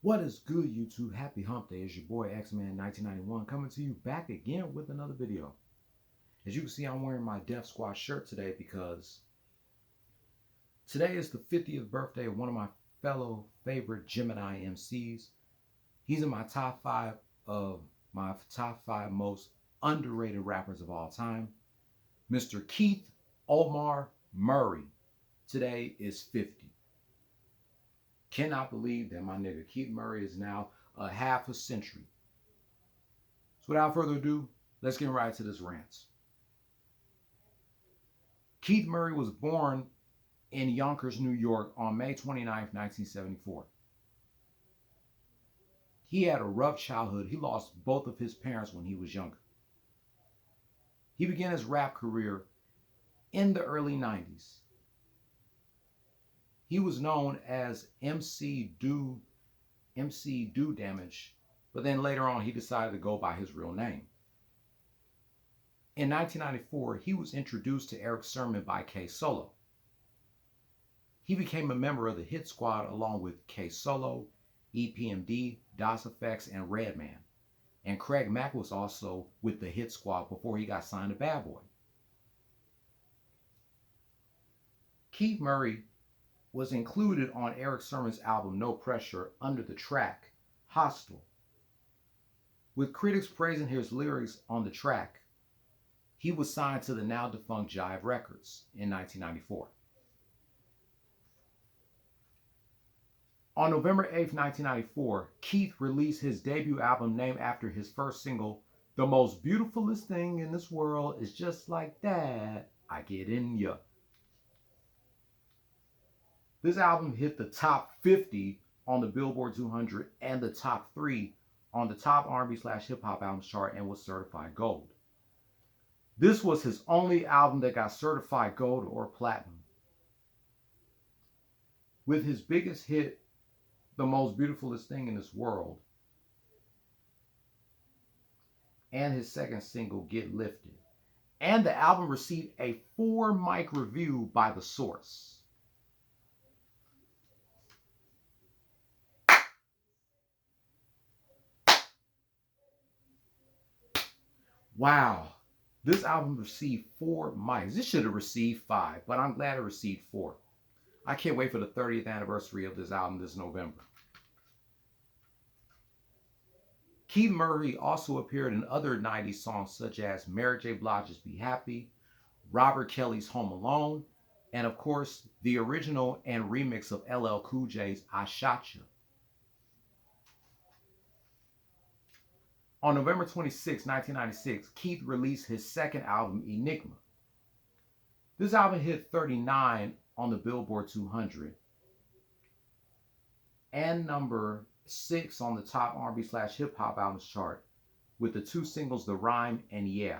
What is good, YouTube? Happy Hump Day. It's your boy X-Man 1991 coming to you back again with another video. As you can see, I'm wearing my Def Squad shirt today because today is the 50th birthday of one of my fellow favorite Gemini MCs. He's in my top five most underrated rappers of all time. Mr. Keith Omar Murray today is 50. Cannot believe that my nigga Keith Murray is now a half a century. So without further ado, let's get right to this rant. Keith Murray was born in Yonkers, New York on May 29, 1974. He had a rough childhood. He lost both of his parents when he was younger. He began his rap career in the early 90s. He was known as MC Do Damage, but then later on he decided to go by his real name. In 1994, he was introduced to Erick Sermon by K Solo. He became a member of the Hit Squad along with K Solo, EPMD, Das EFX, and Redman. And Craig Mack was also with the Hit Squad before he got signed to Bad Boy. Keith Murray was included on Erick Sermon's album No Pressure under the track Hostile. With critics praising his lyrics on the track, he was signed to the now defunct Jive Records in 1994. On November 8, 1994, Keith released his debut album named after his first single, The Most Beautifulest Thing in This World Is Just Like That, I Get In Ya. This album hit the top 50 on the Billboard 200 and the top 3 on the top R&B/hip hop albums chart and was certified gold. This was his only album that got certified gold or platinum. With his biggest hit, The Most Beautifulest Thing in This World, and his second single, Get Lifted. And the album received a 4-mic review by The Source. Wow, this album received 4 mics. This should have received 5, but I'm glad it received 4. I can't wait for the 30th anniversary of this album this November. Keith Murray also appeared in other 90s songs such as Mary J. Blige's Be Happy, Robert Kelly's Home Alone, and of course, the original and remix of LL Cool J's I Shot Ya. On November 26, 1996, Keith released his second album, Enigma. This album hit 39 on the Billboard 200 and number 6 on the top R&B/hip hop albums chart with the 2 singles, The Rhyme and Yeah.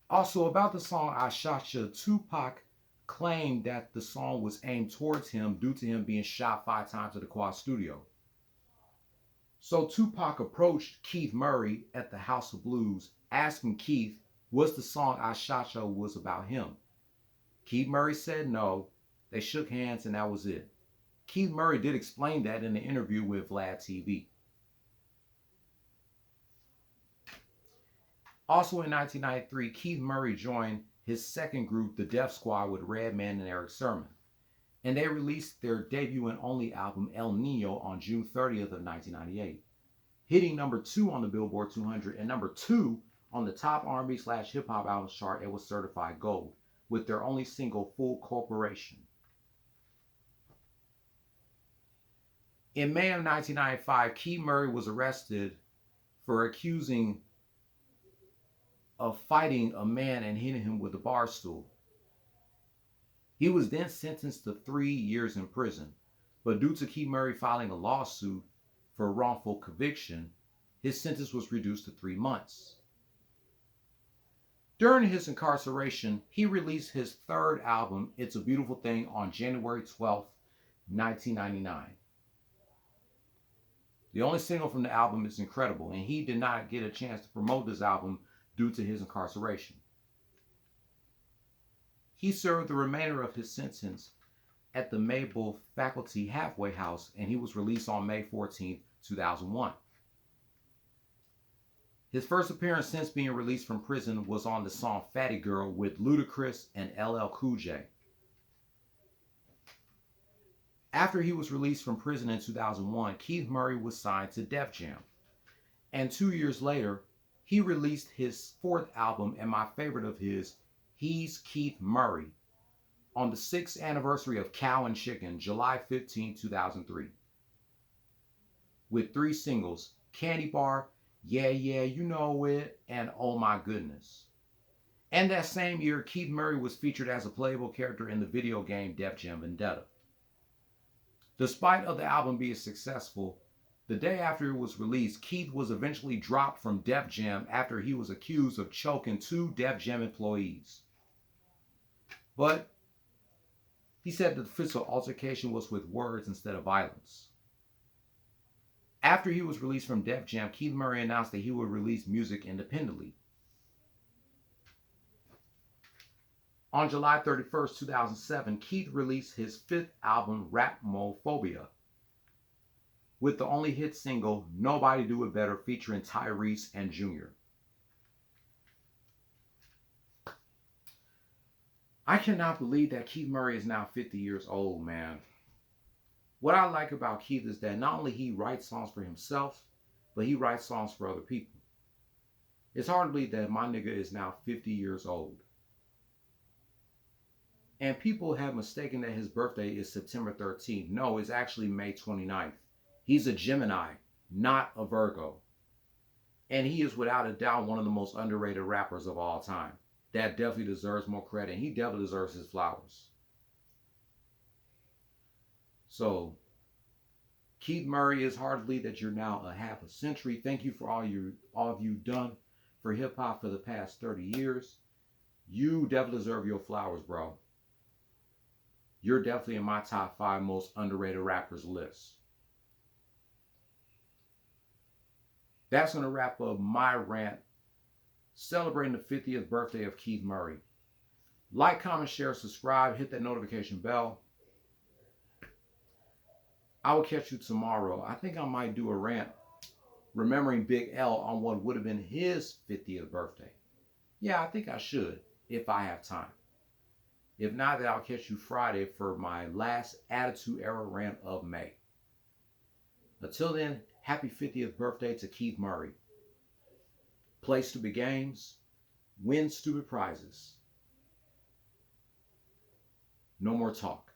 Also, about the song I Shot Ya, Tupac claimed that the song was aimed towards him due to him being shot 5 times at the Quad Studio. So Tupac approached Keith Murray at the House of Blues, asking Keith was the song I Shot Ya was about him. Keith Murray said no. They shook hands and that was it. Keith Murray did explain that in an interview with Vlad TV. Also in 1993, Keith Murray joined his second group, the Def Squad, with Redman and Erick Sermon. And they released their debut and only album, El Nino, on June 30th of 1998, hitting number 2 on the Billboard 200 and number 2 on the top R&B/hip hop albums chart and was certified gold with their only single, Full Corporation. In May of 1995, Keith Murray was arrested for accusing of fighting a man and hitting him with a bar stool. He was then sentenced to 3 years in prison, but due to Keith Murray filing a lawsuit for wrongful conviction, his sentence was reduced to 3 months. During his incarceration, he released his third album, It's a Beautiful Thing, on January 12, 1999. The only single from the album is Incredible, and he did not get a chance to promote this album due to his incarceration. He served the remainder of his sentence at the Maple Faculty Halfway House, and he was released on May 14, 2001. His first appearance since being released from prison was on the song Fatty Girl with Ludacris and LL Cool J. After he was released from prison in 2001, Keith Murray was signed to Def Jam. And 2 years later, he released his fourth album and my favorite of his, He's Keith Murray, on the 6th anniversary of Cow and Chicken, July 15, 2003. With 3 singles, Candy Bar, Yeah, Yeah, You Know It, and Oh My Goodness. And that same year, Keith Murray was featured as a playable character in the video game Def Jam Vendetta. Despite of the album being successful, the day after it was released, Keith was eventually dropped from Def Jam after he was accused of choking 2 Def Jam employees. But he said the physical altercation was with words instead of violence. After he was released from Def Jam, Keith Murray announced that he would release music independently. On July 31st, 2007, Keith released his 5th album, Rapmophobia, with the only hit single, Nobody Do It Better, featuring Tyrese and Jr. I cannot believe that Keith Murray is now 50 years old, man. What I like about Keith is that not only he writes songs for himself, but he writes songs for other people. It's hard to believe that my nigga is now 50 years old. And people have mistaken that his birthday is September 13th. No, it's actually May 29th. He's a Gemini, not a Virgo. And he is without a doubt one of the most underrated rappers of all time. That definitely deserves more credit. He definitely deserves his flowers. So, Keith Murray, is hard to believe that you're now a half a century. Thank you for all of you done for hip hop for the past 30 years. You definitely deserve your flowers, bro. You're definitely in my top 5 most underrated rappers list. That's going to wrap up my rant celebrating the 50th birthday of Keith Murray. Like, comment, share, subscribe, hit that notification bell. I will catch you tomorrow. I think I might do a rant remembering Big L on what would have been his 50th birthday. Yeah, I think I should if I have time. If not, then I'll catch you Friday for my last Attitude Era rant of May. Until then, happy 50th birthday to Keith Murray. Play stupid games, win stupid prizes. No more talk.